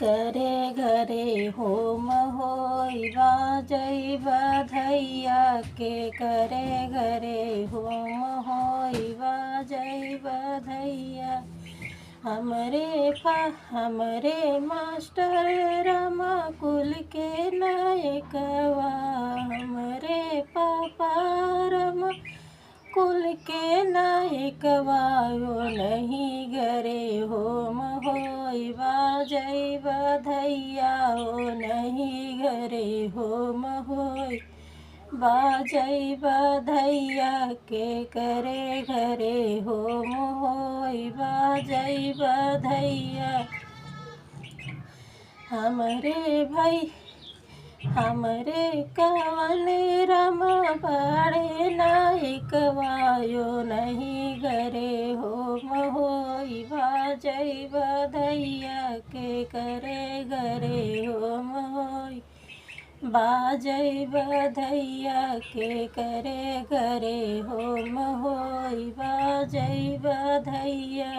करे घरे होम होई बाजई बधैया के करे घरे होम होई बाजई बधैया। हमरे मास्टर रमा कुल के नायकवा। हमरे पापा रमा कुल के नायकवा। ओ नहीं घरे होम होई बाजई बधैया। ओ नहीं घरे होम होई बाजई बधैया के करे घरे होम होई बाजई बधैया। हमरे कवन रमा बड़े नायकवा। यो नहीं घरे होम होई बाजई बधैया के करे घरे होम होई बाजई बधैया के करे घरे होम होई बाजई बधैया।